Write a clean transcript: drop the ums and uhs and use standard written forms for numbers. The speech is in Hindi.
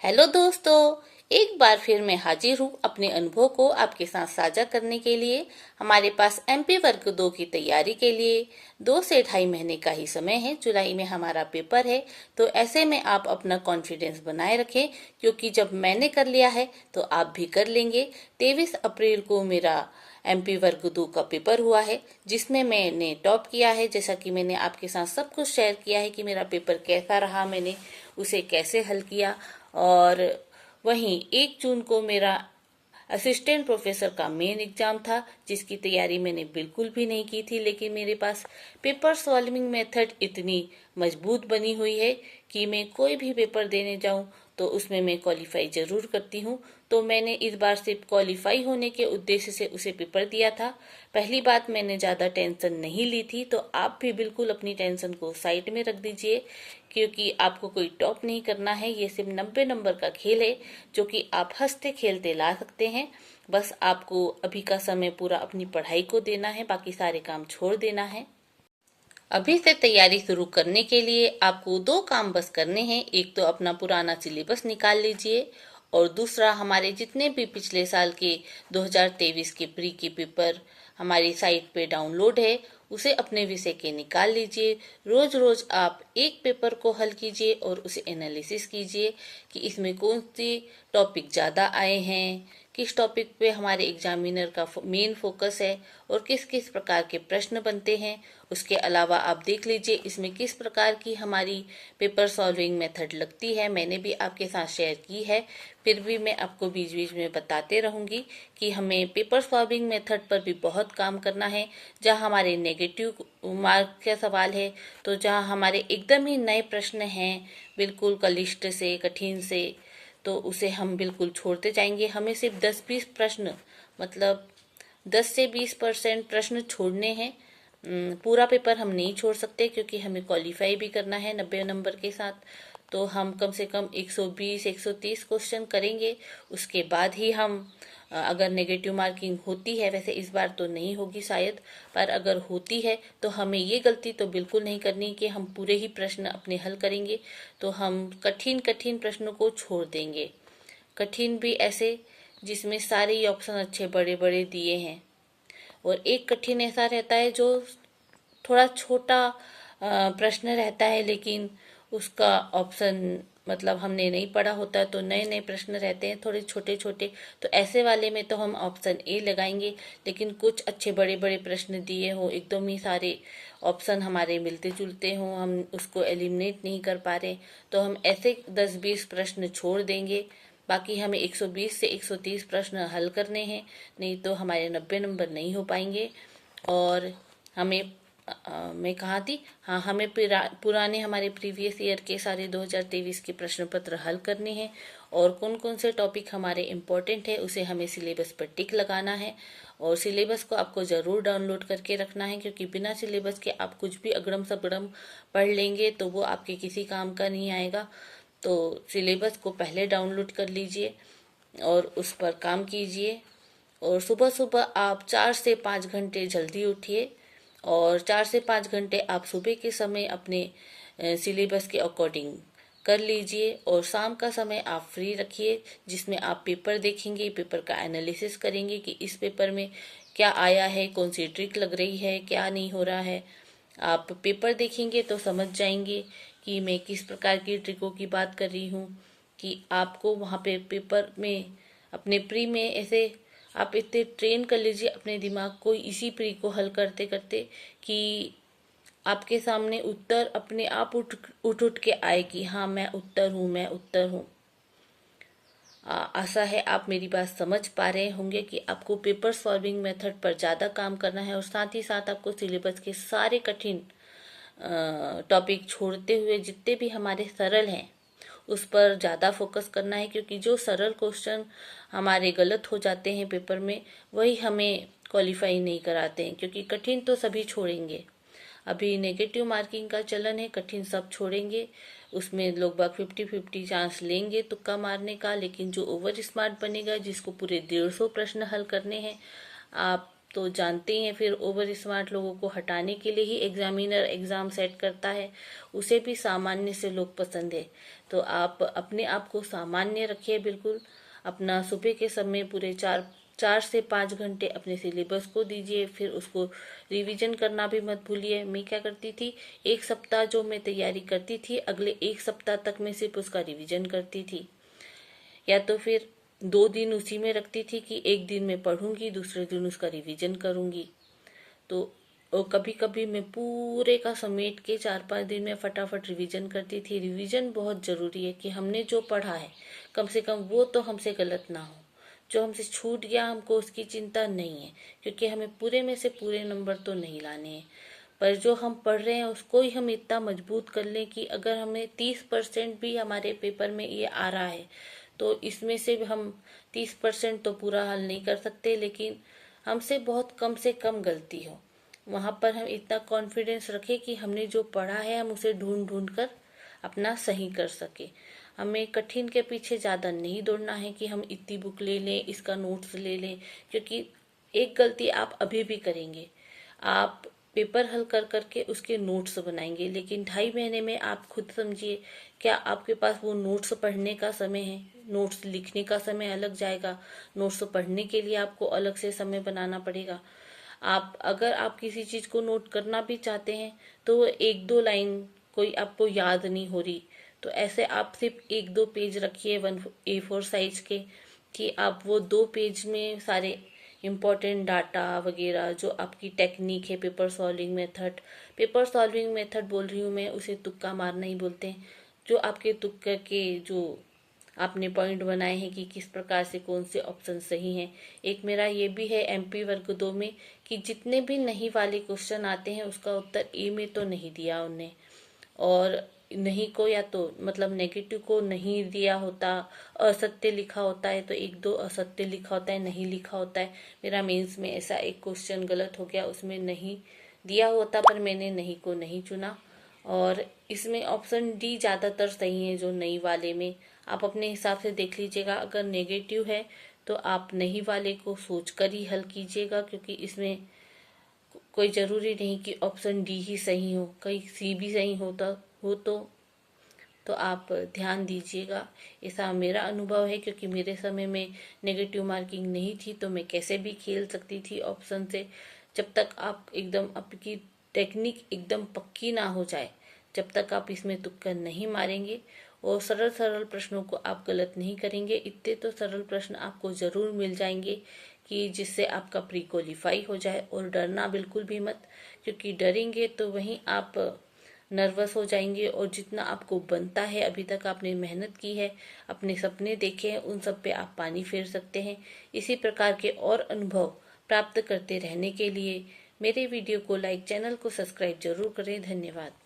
हेलो दोस्तों, एक बार फिर मैं हाजिर हूँ अपने अनुभव को आपके साथ साझा करने के लिए। हमारे पास एमपी वर्ग 2 की तैयारी के लिए 2 से ढाई महीने का ही समय है। जुलाई में हमारा पेपर है, तो ऐसे में आप अपना कॉन्फिडेंस बनाए रखें, क्योंकि जब मैंने कर लिया है तो आप भी कर लेंगे। 23 अप्रैल को मेरा एमपी वर्ग 2 का पेपर हुआ है, जिसमें मैंने टॉप किया है। जैसा कि मैंने आपके साथ सब कुछ शेयर किया है कि मेरा पेपर कैसा रहा, मैंने उसे कैसे हल किया। और वहीं 1 जून को मेरा असिस्टेंट प्रोफेसर का मेन एग्जाम था, जिसकी तैयारी मैंने बिल्कुल भी नहीं की थी, लेकिन मेरे पास पेपर सॉल्विंग मेथड इतनी मजबूत बनी हुई है कि मैं कोई भी पेपर देने जाऊं तो उसमें मैं क्वालिफाई जरूर करती हूं। तो मैंने इस बार सिर्फ क्वालिफाई होने के उद्देश्य से उसे पेपर दिया था। पहली बात, मैंने ज़्यादा टेंशन नहीं ली थी, तो आप भी बिल्कुल अपनी टेंशन को साइड में रख दीजिए, क्योंकि आपको कोई टॉप नहीं करना है। ये सिर्फ 90 नंबर का खेल है, जो कि आप हंसते खेलते ला सकते हैं। बस आपको अभी का समय पूरा अपनी पढ़ाई को देना है, बाकी सारे काम छोड़ देना है। अभी से तैयारी शुरू करने के लिए आपको 2 काम बस करने हैं। एक तो अपना पुराना सिलेबस निकाल लीजिए, और दूसरा हमारे जितने भी पिछले साल के 2023 के प्री के पेपर हमारी साइट पे डाउनलोड है, उसे अपने विषय के निकाल लीजिए। रोज रोज आप एक पेपर को हल कीजिए और उसे एनालिसिस कीजिए कि इसमें कौन सी टॉपिक ज़्यादा आए हैं, किस टॉपिक पे हमारे एग्जामिनर का मेन फोकस है, और किस किस प्रकार के प्रश्न बनते हैं। उसके अलावा आप देख लीजिए इसमें किस प्रकार की हमारी पेपर सॉल्विंग मेथड लगती है। मैंने भी आपके साथ शेयर की है, फिर भी मैं आपको बीच बीच में बताते रहूंगी कि हमें पेपर सॉल्विंग मेथड पर भी बहुत काम करना है। जहाँ हमारे नेगेटिव मार्क का सवाल है, तो जहाँ हमारे एकदम ही नए प्रश्न हैं, बिल्कुल क्लिष्ट से कठिन से, तो उसे हम बिल्कुल छोड़ते जाएंगे। हमें सिर्फ 10-20 प्रश्न, मतलब 10 से 20% प्रश्न छोड़ने हैं। पूरा पेपर हम नहीं छोड़ सकते, क्योंकि हमें क्वालिफाई भी करना है 90 नंबर के साथ। तो हम कम से कम 120-130 क्वेश्चन करेंगे। उसके बाद ही हम अगर नेगेटिव मार्किंग होती है, वैसे इस बार तो नहीं होगी शायद, पर अगर होती है तो हमें ये गलती तो बिल्कुल नहीं करनी कि हम पूरे ही प्रश्न अपने हल करेंगे। तो हम कठिन कठिन प्रश्नों को छोड़ देंगे। कठिन भी ऐसे जिसमें सारे ही ऑप्शन अच्छे बड़े बड़े दिए हैं, और एक कठिन ऐसा रहता है जो थोड़ा छोटा प्रश्न रहता है, लेकिन उसका ऑप्शन मतलब हमने नहीं पढ़ा होता, तो नए नए प्रश्न रहते हैं थोड़े छोटे छोटे, तो ऐसे वाले में तो हम ऑप्शन ए लगाएंगे। लेकिन कुछ अच्छे बड़े बड़े प्रश्न दिए हो, एकदम ही सारे ऑप्शन हमारे मिलते जुलते हों, हम उसको एलिमिनेट नहीं कर पा रहे, तो हम ऐसे 10-20 प्रश्न छोड़ देंगे। बाकी हमें 120 से 130 प्रश्न हल करने हैं, नहीं तो हमारे 90 नंबर नहीं हो पाएंगे। और हमें मैं कहाँ थी, हाँ, हमें पुराने हमारे प्रीवियस ईयर के सारे 2023 के प्रश्न पत्र हल करने हैं, और कौन कौन से टॉपिक हमारे इम्पोर्टेंट है उसे हमें सिलेबस पर टिक लगाना है। और सिलेबस को आपको ज़रूर डाउनलोड करके रखना है, क्योंकि बिना सिलेबस के आप कुछ भी अगड़म सगड़म पढ़ लेंगे तो वो आपके किसी काम का नहीं आएगा। तो सिलेबस को पहले डाउनलोड कर लीजिए और उस पर काम कीजिए। और सुबह सुबह आप 4 से 5 घंटे जल्दी उठिए, और 4 से 5 घंटे आप सुबह के समय अपने सिलेबस के अकॉर्डिंग कर लीजिए, और शाम का समय आप फ्री रखिए, जिसमें आप पेपर देखेंगे, पेपर का एनालिसिस करेंगे कि इस पेपर में क्या आया है, कौन सी ट्रिक लग रही है, क्या नहीं हो रहा है। आप पेपर देखेंगे तो समझ जाएंगे कि मैं किस प्रकार की ट्रिकों की बात कर रही हूँ, कि आपको वहाँ पे पेपर में अपने प्री में ऐसे आप इतने ट्रेन कर लीजिए अपने दिमाग को इसी प्री को हल करते करते, कि आपके सामने उत्तर अपने आप उठ के आए कि हाँ, मैं उत्तर हूँ, मैं उत्तर हूँ। आशा है आप मेरी बात समझ पा रहे होंगे कि आपको पेपर सॉल्विंग मेथड पर ज़्यादा काम करना है, और साथ ही साथ आपको सिलेबस के सारे कठिन टॉपिक छोड़ते हुए जितने भी हमारे सरल हैं उस पर ज़्यादा फोकस करना है। क्योंकि जो सरल क्वेश्चन हमारे गलत हो जाते हैं पेपर में, वही हमें क्वालिफाई नहीं कराते हैं, क्योंकि कठिन तो सभी छोड़ेंगे। अभी नेगेटिव मार्किंग का चलन है, कठिन सब छोड़ेंगे। उसमें लोग बाग 50-50 चांस लेंगे तुक्का मारने का, लेकिन जो ओवर स्मार्ट बनेगा, जिसको पूरे 150 प्रश्न हल करने हैं, आप तो जानते ही हैं, फिर ओवर स्मार्ट लोगों को हटाने के लिए ही एग्जामिनर एग्जाम सेट करता है, उसे भी सामान्य से लोग पसंद है। तो आप अपने आप को सामान्य रखिए बिल्कुल। अपना सुबह के समय पूरे 4 से 5 घंटे अपने सिलेबस को दीजिए, फिर उसको रिवीजन करना भी मत भूलिए। मैं क्या करती थी, एक सप्ताह जो मैं तैयारी करती थी, अगले एक सप्ताह तक मैं सिर्फ उसका रिवीजन करती थी, या तो फिर 2 दिन उसी में रखती थी कि एक दिन मैं पढ़ूंगी, दूसरे दिन उसका रिवीजन करूंगी। तो कभी कभी मैं पूरे का समेट के 4-5 दिन में फटाफट रिवीजन करती थी। रिवीजन बहुत जरूरी है कि हमने जो पढ़ा है कम से कम वो तो हमसे गलत ना हो। जो हमसे छूट गया हमको उसकी चिंता नहीं है, क्योंकि हमें पूरे में से पूरे नंबर तो नहीं लाने हैं। पर जो हम पढ़ रहे हैं उसको ही हम इतना मजबूत कर लें कि अगर हमें 30% भी हमारे पेपर में ये आ रहा है, तो इसमें से हम 30% तो पूरा हल नहीं कर सकते, लेकिन हमसे बहुत कम से कम गलती हो, वहां पर हम इतना कॉन्फिडेंस रखें कि हमने जो पढ़ा है हम उसे ढूंढ ढूंढ कर अपना सही कर सके। हमें कठिन के पीछे ज्यादा नहीं दौड़ना है कि हम इतनी बुक ले लें, इसका नोट्स ले लें, क्योंकि एक गलती आप अभी भी करेंगे। आप पेपर हल कर करके उसके नोट्स बनाएंगे, लेकिन 2.5 महीने में आप खुद समझिए, क्या आपके पास वो नोट्स पढ़ने का समय है? नोट्स लिखने का समय अलग जाएगा, नोट्स पढ़ने के लिए आपको अलग से समय बनाना पड़ेगा। अगर आप किसी चीज को नोट करना भी चाहते हैं, तो वो 1-2 लाइन कोई आपको याद नहीं हो रही, तो ऐसे आप सिर्फ 1-2 पेज रखिए 1 A4 साइज के, कि आप वो 2 पेज में सारे इम्पोर्टेंट डाटा वगैरह, जो आपकी टेक्निक है, पेपर सॉल्विंग मेथड बोल रही हूँ मैं, उसे तुक्का मारना ही बोलते हैं। जो आपके तुक्के के जो आपने पॉइंट बनाए हैं कि किस प्रकार से कौन से ऑप्शन सही हैं। एक मेरा ये भी है MP वर्ग 2 में, कि जितने भी नहीं वाले क्वेश्चन आते हैं उसका उत्तर A में तो नहीं दिया उन्हें, और नहीं को या तो मतलब नेगेटिव को नहीं दिया होता, असत्य लिखा होता है तो 1-2 असत्य लिखा होता है, नहीं लिखा होता है। मेरा मेंस में ऐसा एक क्वेश्चन गलत हो गया, उसमें नहीं दिया होता पर मैंने नहीं को नहीं चुना। और इसमें ऑप्शन D ज्यादातर सही है, जो नहीं वाले में आप अपने हिसाब से देख लीजिएगा। अगर नेगेटिव है तो आप नहीं वाले को सोचकर ही हल कीजिएगा, क्योंकि इसमें कोई जरूरी नहीं कि ऑप्शन D ही सही हो, कहीं C भी सही होता हो तो आप ध्यान दीजिएगा। ऐसा मेरा अनुभव है, क्योंकि मेरे समय में नेगेटिव मार्किंग नहीं थी, तो मैं कैसे भी खेल सकती थी ऑप्शन से। जब तक आप एकदम आपकी टेक्निक एकदम पक्की ना हो जाए, जब तक आप इसमें तुक्का नहीं मारेंगे और सरल सरल प्रश्नों को आप गलत नहीं करेंगे, इतने तो सरल प्रश्न आपको जरूर मिल जाएंगे कि जिससे आपका प्री क्वालिफाई हो जाए। और डरना बिल्कुल भी मत, क्योंकि डरेंगे तो वहीं आप नर्वस हो जाएंगे, और जितना आपको बनता है, अभी तक आपने मेहनत की है, अपने सपने देखे हैं, उन सब पे आप पानी फेर सकते हैं। इसी प्रकार के और अनुभव प्राप्त करते रहने के लिए मेरे वीडियो को लाइक, चैनल को सब्सक्राइब जरूर करें। धन्यवाद।